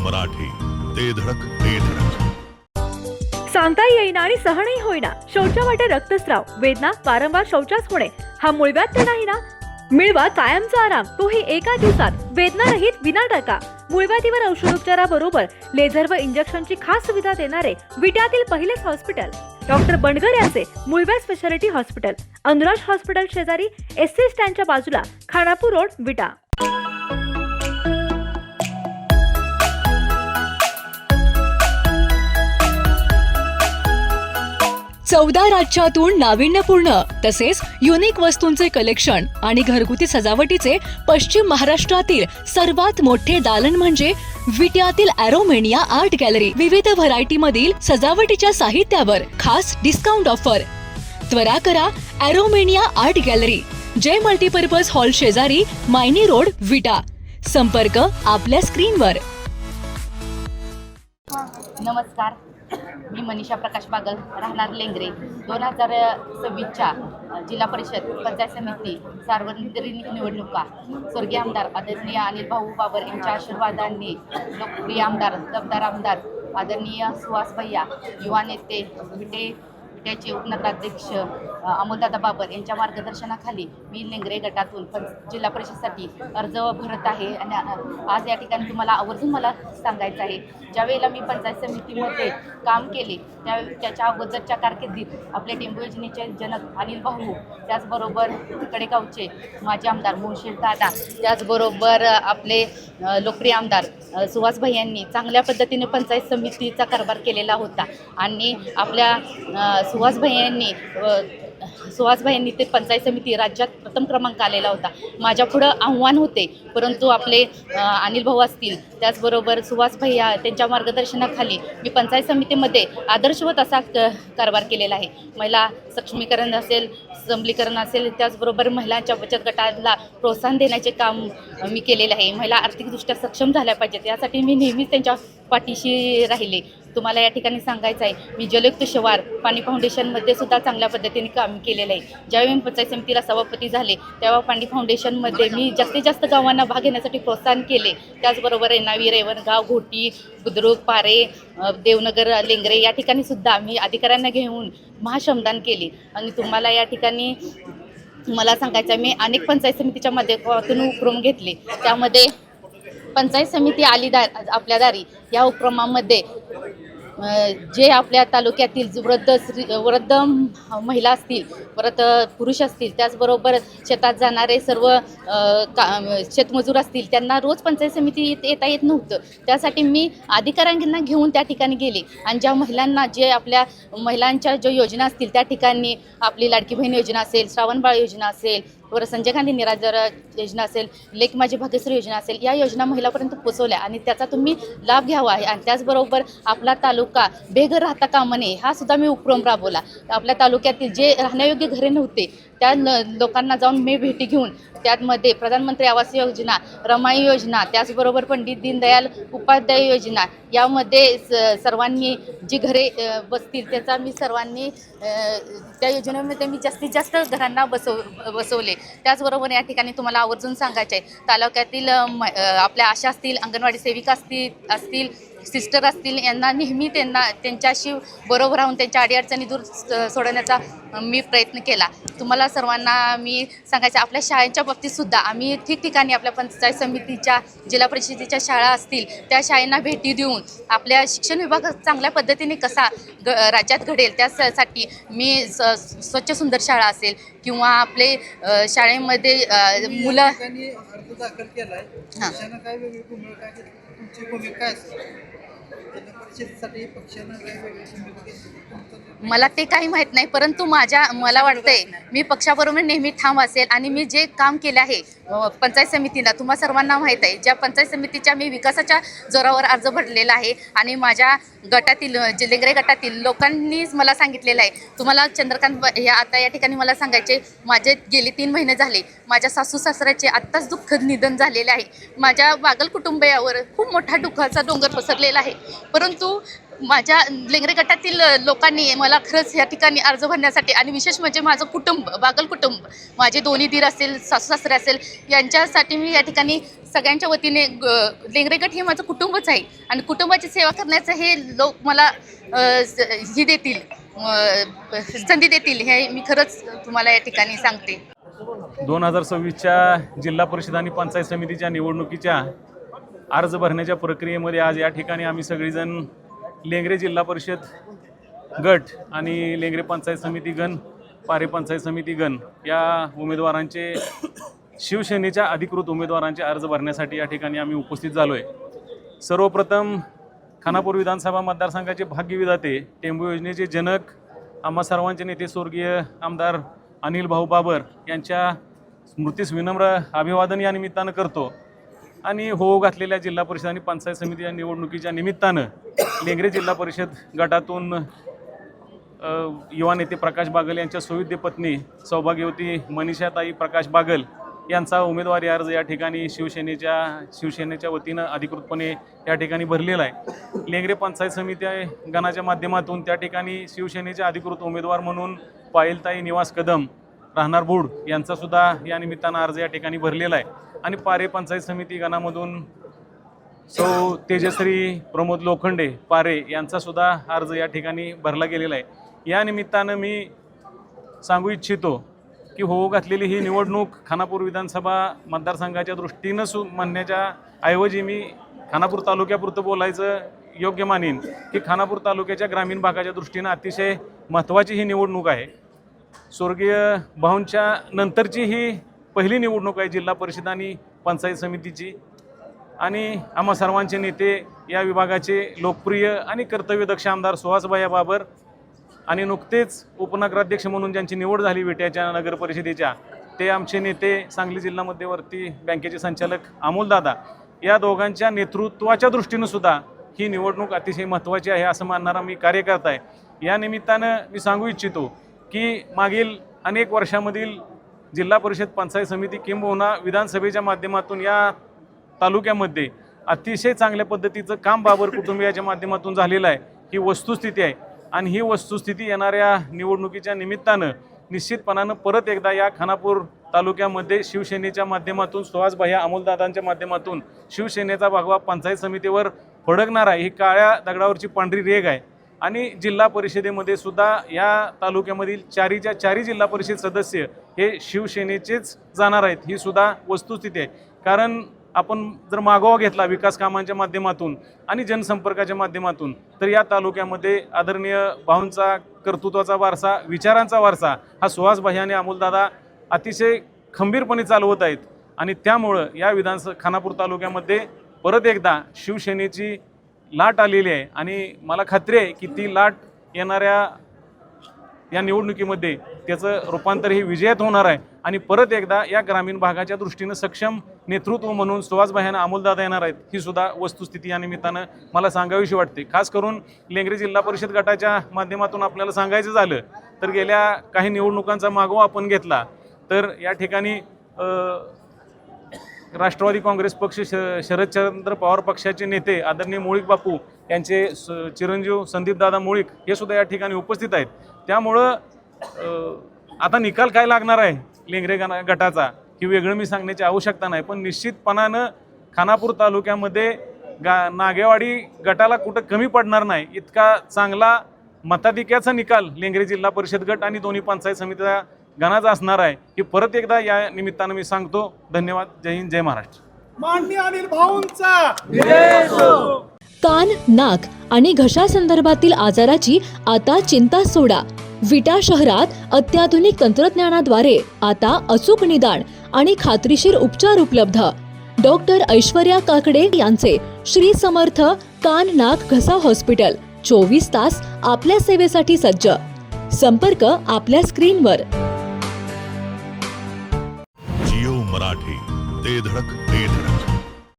मराठी, ते धडक ते धडक. सांगता येईना आणि सहनही होईना, शौचा वाटे रक्तस्राव, वेदना, वारंवार शौचास होणे हा मूळव्याध तर नाही ना? मिळवा कायमचा आराम, तोही एका दिवसात, वेदना रहित, विना टाका. मूळव्याधीवर औषधोपचाराबरोबर लेझर व इंजेक्शनची खास सुविधा देणारे विट्यातील पहिलेच हॉस्पिटल डॉक्टर बंडगर यांचे मूळव्याध स्पेशालिटी हॉस्पिटल, अनुराज हॉस्पिटल शेजारी, एससी स्टँडच्या बाजूला, खानापूर रोड, विटा. चौदा राज्यातून नाविन्यपूर्ण तसेच युनिक वस्तूंचे कलेक्शन आणि घरगुती सजावटीचे पश्चिम महाराष्ट्रातील सर्वात मोठे दालन म्हणजे विट्यातील ॲरोमेनिया आर्ट गॅलरी. विविध व्हरायटी मधील सजावटीच्या साहित्यावर खास डिस्काउंट ऑफर. त्वरा करा, ॲरोमेनिया आर्ट गॅलरी, जय मल्टीपर्पज हॉल शेजारी, मायनी रोड, विटा. संपर्क आपल्या स्क्रीनवर. नमस्कार, मी मनीषा प्रकाश बागल, राहणार लेंगरे. 2026च्या जिल्हा परिषद पंचायत समिती सार्वत्रिक निवडणुका स्वर्गीय आमदार आदरणीय अनिल भाऊ बाबर यांच्या आशीर्वादांनी लोकप्रिय आमदार, दमदार आमदार आदरणीय सुहास भैया, युवा नेते, विट्याचे उपनगराध्यक्ष अमोलदादा बाबर यांच्या मार्गदर्शनाखाली मी लेंगरे गटातून जिल्हा परिषदेसाठी अर्ज भरत आहे. आणि आज या ठिकाणी तुम्हाला आवर्जून मला सांगायचं आहे, ज्यावेळेला मी पंचायत समितीमध्ये काम केले त्याच्या अगोदरच्या कारकिर्दीत आपल्या टेंबू योजनेचे जनक अनिल भाऊ, त्याचबरोबर कडेगावचे माजी आमदार मुळशीर दादा, त्याचबरोबर आपले लोकप्रिय आमदार सुहास भैयांनी चांगल्या पद्धतीने पंचायत समितीचा कारभार केलेला होता. आणि आपल्या सुहास भाईंनी ते पंचायत समिती राज्यात प्रथम क्रमांक आलेला होता. माझ्या पुढं आव्हान होते, परंतु आपले अनिल भाऊ असतील, त्याचबरोबर सुहास भैया त्यांच्या मार्गदर्शनाखाली मी पंचायत समितीमध्ये आदर्शवत असा कारभार केलेला आहे. महिला सक्षमीकरण असेल, सबलीकरण असेल, त्याचबरोबर महिलांच्या बचत गटाला प्रोत्साहन देण्याचे काम मी केलेले आहे. महिला आर्थिकदृष्ट्या सक्षम झाल्या पाहिजेत यासाठी मी नेहमीच त्यांच्या पाठीशी राहिले. तुम्हाला या ठिकाणी सांगायचं आहे, मी जलयुक्त शिवार पाणी फाउंडेशनमध्ये सुद्धा चांगल्या पद्धतीने काम केलेलं आहे. ज्यावेळी मी पंचायत समितीला सभापती झाले तेव्हा पाणी फाउंडेशनमध्ये मी जास्तीत जास्त गावांना भाग घेण्यासाठी प्रोत्साहन केले. त्याचबरोबर रेणावी, रेवणगाव, घोटी, बुद्रुक, पारे, देवनगर, लेंगरे या ठिकाणी सुद्धा मी अधिकाऱ्यांना घेऊन महाश्रमदान केले. आणि तुम्हाला या ठिकाणी मला सांगायचं आहे, मी अनेक पंचायत समितीच्या माध्यमातून उपक्रम घेतले. त्यामध्ये पंचायत समिती आली आपल्या दारी या उपक्रमामध्ये जे आपल्या तालुक्यातील वृद्ध महिला असतील, परत पुरुष असतील, त्याचबरोबर शेतात जाणारे सर्व शेतमजूर असतील, त्यांना रोज पंचायत समिती येता येत नव्हतं. त्यासाठी मी अधिकाऱ्यांना घेऊन त्या ठिकाणी गेले. आणि ज्या महिलांना आपल्या महिलांच्या ज्या योजना असतील त्या ठिकाणी आपली लाडकी बहीण योजना असेल, श्रावणबाळ योजना असेल, वर संजय गांधी निराधार योजना असेल, लेक माझी भाग्यश्री योजना असेल, या योजना महिलापर्यंत पोहोचवल्या आणि त्याचा तुम्ही लाभ घ्यावा. आणि त्याचबरोबर आपला तालुका बेघर राहता कामा नये हा सुद्धा मी उपक्रम राबवला. आपल्या तालुक्यातील जे राहण्यायोग्य घरे नव्हते त्या लोकांना जाऊन मी भेटी घेऊन त्यामध्ये प्रधानमंत्री आवास योजना, रमाई योजना, त्याचबरोबर पंडित दीनदयाल उपाध्याय योजना यामध्ये सर्वांनी जी घरे बसतील त्याचा मी सर्वांनी त्या योजनेमध्ये मी जास्तीत जास्त घरांना बसवले. त्याचबरोबर या ठिकाणी तुम्हाला आवर्जून सांगायचे आहे, तालुक्यातील आपल्या आशा असतील, अंगणवाडी सेविका असतील, सिस्टर असतील, यांना नेहमी त्यांच्याशी बरोबर राहून त्यांच्या अडीअडचणी दूर सोडवण्याचा मी प्रयत्न केला. तुम्हाला सर्वांना मी सांगायचं, आपल्या शाळेच्या बाबतीतसुद्धा आम्ही ठिकठिकाणी आपल्या पंचायत समितीच्या, जिल्हा परिषदेच्या शाळा असतील त्या शाळांना भेटी देऊन आपल्या शिक्षण विभाग चांगल्या पद्धतीने कसा राज्यात घडेल त्यासाठी मी स्वच्छ सुंदर शाळा असेल किंवा आपले शाळेमध्ये मुलं अर्ज दाखल केलाय, काय वेगळी भूमिका आहे, तुमची भूमिका काय असेल? परिषदेसाठी पक्षानं काय वेगळी भूमिका? मला ते काही माहीत नाही, परंतु मला वाटतंय मी पक्षाबरोबर नेहमी ठाम असेल. आणि मी जे काम केले आहे पंचायत समितीला तुम्हा सर्वांना माहीत आहे, ज्या पंचायत समितीच्या मी विकासाच्या जोरावर अर्ज भरलेला आहे. आणि माझ्या गटातील लेंगरे गटातील लोकांनीच मला सांगितलेलं आहे, तुम्हाला चंद्रकांत आता या ठिकाणी मला सांगायचे, माझे गेले 3 महिने झाले माझ्या सासू सासऱ्याचे आत्ताच दुःखद निधन झालेले आहे. माझ्या बागल कुटुंबियावर खूप मोठा दुःखाचा डोंगर पसरलेला आहे. परंतु माझ्या लेंगरे गटातील लोकांनी मला खरंच या ठिकाणी अर्ज भरण्यासाठी आणि विशेष म्हणजे माझं कुटुंब बागल कुटुंब माझे दोन्ही दीर असेल सासू सासरे असेल यांच्यासाठी मी या ठिकाणी सगळ्यांच्या वतीने लेंगरे गट हे माझं कुटुंबच आहे आणि कुटुंबाची सेवा करण्याचं हे लोक मला ही देतील संधी देतील हे मी खरंच तुम्हाला या ठिकाणी सांगते. 2026च्या जिल्हा परिषद आणि पंचायत समितीच्या निवडणुकीच्या अर्ज भरण्याच्या प्रक्रियेमध्ये आज या ठिकाणी आम्ही सगळीजण लेंगरे जिल्हा परिषद गट आणि लेंगरे पंचायत समिती गण पारे पंचायत समिती गण या उमेदवारांचे शिवसेनेच्या अधिकृत उमेदवारांचे अर्ज भरण्यासाठी या ठिकाणी आम्ही उपस्थित झालो आहे. सर्वप्रथम खानापूर विधानसभा मतदारसंघाचे भाग्यविधाते टेंबू योजनेचे जनक आम्हा सर्वांचे नेते स्वर्गीय आमदार अनिल भाऊ बाबर यांच्या स्मृतीस विनम्र अभिवादन या निमित्तानं करतो आणि हो घातलेल्या जिल्हा परिषद आणि पंचायत समितीच्या निवडणुकीच्या निमित्तानं लेंगरे जिल्हा परिषद गटातून युवा नेते प्रकाश बागल यांच्या सुविद्य पत्नी सौभाग्यवती मनीषाताई प्रकाश बागल यांचा उमेदवारी अर्ज या ठिकाणी शिवसेनेच्या वतीनं अधिकृतपणे या ठिकाणी भरलेला आहे. लेंगरे पंचायत समिती गणाच्या माध्यमातून त्या ठिकाणी शिवसेनेचे अधिकृत उमेदवार म्हणून पायलताई निवास कदम राहणार बुड यांचासुद्धा या निमित्तानं अर्ज या ठिकाणी भरलेला आहे आणि पारे पंचायत समिती गणामधून सौ तेजश्री प्रमोद लोखंडे पारे यांचासुद्धा अर्ज या ठिकाणी भरला गेलेला आहे. या निमित्तानं मी सांगू इच्छितो की हो घातलेली ही निवडणूक खानापूर विधानसभा मतदारसंघाच्या दृष्टीनं म्हणण्याच्या ऐवजी मी खानापूर तालुक्यापुरतं बोलायचं योग्य मानेन की खानापूर तालुक्याच्या ग्रामीण भागाच्या दृष्टीनं अतिशय महत्त्वाची ही निवडणूक आहे. स्वर्गीय भाऊंच्या नंतरची ही पहिली निवडणूक आहे जिल्हा परिषद आणि पंचायत समितीची आणि आम्हा सर्वांचे नेते या विभागाचे लोकप्रिय आणि कर्तव्यदक्ष आमदार सुहासभाई बाबर आणि नुकतेच उपनगराध्यक्ष म्हणून ज्यांची निवड झाली विट्याच्या नगर परिषदेच्या ते आमचे नेते सांगली जिल्हा मध्यवर्ती बँकेचे संचालक अमोलदादा या दोघांच्या नेतृत्वाच्या दृष्टीनं सुद्धा ही निवडणूक अतिशय महत्त्वाची आहे असं मानणारा मी कार्यकर्ता आहे. या निमित्तानं मी सांगू इच्छितो की मागील अनेक वर्षामधील जिल्हा परिषद पंचायत समिती किंबहुना विधानसभेच्या माध्यमातून या तालुक्यामध्ये अतिशय चांगल्या पद्धतीचं काम बाबर कुटुंबियाच्या माध्यमातून झालेलं आहे. ही वस्तुस्थिती आहे आणि ही वस्तुस्थिती येणाऱ्या निवडणुकीच्या निमित्तानं निश्चितपणानं परत एकदा या खानापूर तालुक्यामध्ये शिवसेनेच्या माध्यमातून सुहासभाई अमोलदादांच्या माध्यमातून शिवसेनेचा भगवा पंचायत समितीवर फडकणार आहे. ही काळ्या दगडावरची पांढरी रेघ आहे आणि जिल्हा परिषदेमध्ये सुद्धा या तालुक्यामधील चारी जिल्हा परिषद सदस्य हे शिवसेनेचेच जाणार आहेत. ही सुद्धा वस्तुस्थिती आहे. कारण आपण जर मागोवा घेतला विकास कामांच्या माध्यमातून आणि जनसंपर्काच्या माध्यमातून तर या तालुक्यामध्ये आदरणीय भाऊंचा कर्तृत्वाचा वारसा विचारांचा वारसा हा सुहासभाई आणि अमोलदादा अतिशय खंबीरपणे चालवत आहेत आणि त्यामुळं या खानापूर तालुक्यामध्ये परत एकदा शिवसेनेची लाट आलेली आहे आणि मला खात्री आहे की ती लाट येणाऱ्या या निवडणुकीमध्ये त्याचं रूपांतर हे विजयात होणार आहे आणि परत एकदा या ग्रामीण भागाच्या दृष्टीनं सक्षम नेतृत्व म्हणून सुहासभाई आणि अमोलदादा येणार आहेत. ही सुद्धा वस्तुस्थिती या निमित्तानं मला सांगावीशी वाटते. खास करून लेंगरे जिल्हा परिषद गटाच्या माध्यमातून आपल्याला सांगायचं झालं तर गेल्या काही निवडणुकांचा मागोवा आपण घेतला तर या ठिकाणी राष्ट्रवादी काँग्रेस पक्ष शरदचंद्र पवार पक्षाचे नेते आदरणीय मुळीक बापू यांचे चिरंजीव संदीपदादा मुळीक हे सुद्धा या ठिकाणी उपस्थित आहेत. त्यामुळं आता निकाल काय लागणार आहे लेंगरे गटाचा ही वेगळं मी सांगण्याची आवश्यकता नाही पण निश्चितपणानं खानापूर तालुक्यामध्ये नागेवाडी गटाला कुठं कमी पडणार नाही इतका चांगला मताधिक्याचा निकाल लेंगरे जिल्हा परिषद गट आणि दोन्ही पंचायत समितीचा गणाचा असणार आहे ही परत एकदा या निमित्तानं मी सांगतो. धन्यवाद. जय हिंद जय महाराष्ट्र. माननीय अनिल भाऊंचा कान नाक आणि घशासंदर्भातील आजाराची आता चिंता सोडा. विटा शहरात अत्याधुनिक तंत्रज्ञानाद्वारे आता अचूक निदान आणि खात्रीशीर उपचार उपलब्ध. डॉक्टर ऐश्वर्या काकडे यांचे श्री समर्थ कान नाक घसा हॉस्पिटल 24 तास आपल्या सेवेसाठी सज्ज. संपर्क आपल्या स्क्रीनवर. जिओ मराठी ते धडक